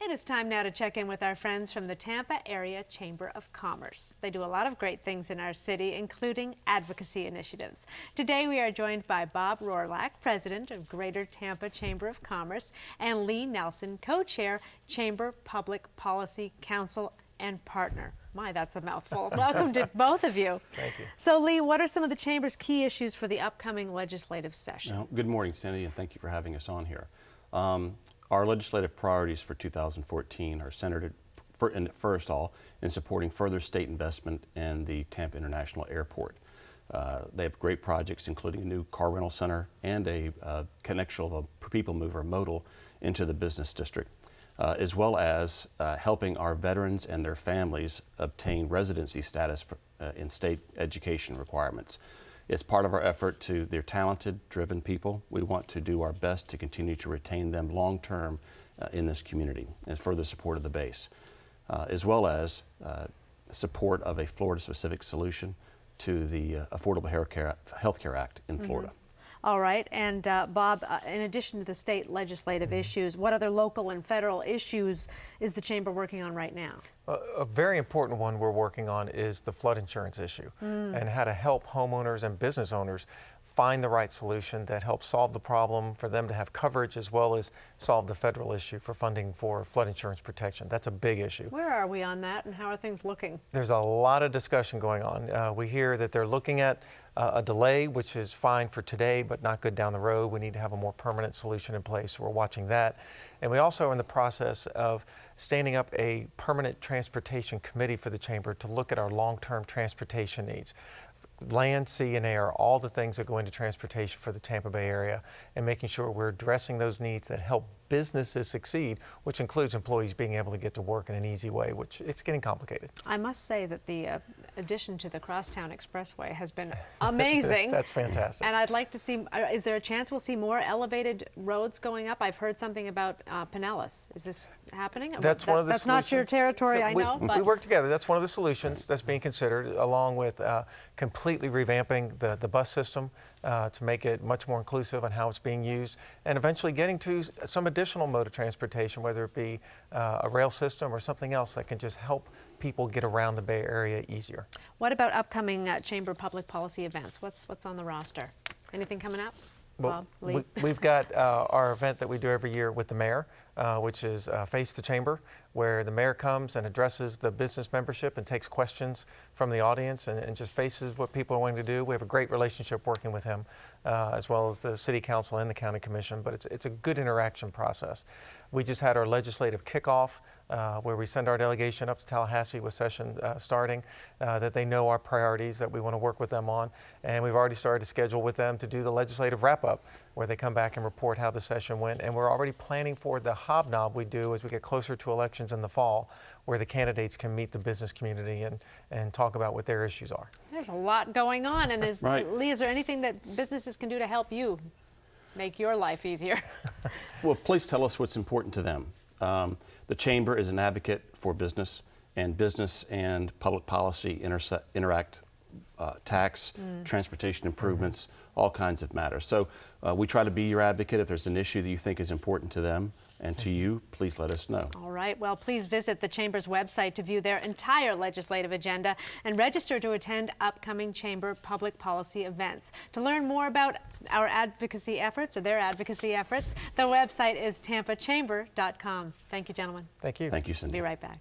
right, it's time now to check in with our friends from the Tampa Area Chamber of Commerce. They do a lot of great things in our city, including advocacy initiatives. Today we are joined by Bob Rohrlack, President of Greater Tampa Chamber of Commerce, and Lee Nelson, Co-Chair, Chamber Public Policy Council and Partner. My, that's a mouthful. Welcome to both of you. Thank you. So, Lee, what are some of the Chamber's key issues for the upcoming legislative session? Well, good morning, Cindy, and thank you for having us on here. Our legislative priorities for 2014 are centered, first of all, in supporting further state investment in the Tampa International Airport. They have great projects, including a new car rental center and a connection of a people mover modal into the business district, as well as helping our veterans and their families obtain residency status in state education requirements. It's part of our effort to, they're talented, driven people. We want to do our best to continue to retain them long-term in this community and further support of the base, as well as support of a Florida-specific solution to the Affordable Health Care Act in Florida. All right, and Bob, in addition to the state legislative issues, what other local and federal issues is the Chamber working on right now? A very important one we're working on is the flood insurance issue and how to help homeowners and business owners find the right solution that helps solve the problem for them to have coverage, as well as solve the federal issue for funding for flood insurance protection. That's a big issue. Where are we on that, and how are things looking? There's a lot of discussion going on. We hear that they're looking at a delay, which is fine for today, but not good down the road. We need to have a more permanent solution in place, so we're watching that. And we also are in the process of standing up a permanent transportation committee for the Chamber to look at our long-term transportation needs. Land, sea, and air, all the things that go into transportation for the Tampa Bay area, and making sure we're addressing those needs that help businesses succeed, which includes employees being able to get to work in an easy way, which it's getting complicated. I must say that the addition to the Crosstown Expressway has been amazing. That's fantastic. And I'd like to see, is there a chance we'll see more elevated roads going up? I've heard something about Pinellas. Is this happening? That's one of the That's solutions. not your territory, I know. But we work together. That's one of the solutions that's being considered, along with completely revamping the bus system to make it much more inclusive on how it's being used, and eventually getting to some additional mode of transportation, whether it be a rail system or something else that can just help people get around the Bay Area easier. What about upcoming Chamber public policy events? What's on the roster? Anything coming up? Well, Bob, Lee? we've got our event that we do every year with the mayor, which is Face the Chamber, where the mayor comes and addresses the business membership and takes questions from the audience and just faces what people are wanting to do. We have a great relationship working with him, as well as the city council and the county commission, but it's a good interaction process. We just had our legislative kickoff, where we send our delegation up to Tallahassee with session starting, that they know our priorities that we want to work with them on. And we've already started to schedule with them to do the legislative wrap-up, where they come back and report how the session went. And we're already planning for the hobnob we do as we get closer to elections in the fall, where the candidates can meet the business community and talk about what their issues are. There's a lot going on. And Lee, is there anything that businesses can do to help you make your life easier? Well, please tell us what's important to them. The Chamber is an advocate for business and public policy interact. Tax, transportation improvements, all kinds of matters. So we try to be your advocate. If there's an issue that you think is important to them and to you, please let us know. All right. Well, please visit the Chamber's website to view their entire legislative agenda and register to attend upcoming Chamber public policy events. To learn more about our advocacy efforts or their advocacy efforts, the website is tampachamber.com. Thank you, gentlemen. Thank you. Thank you, Cindy. Be right back.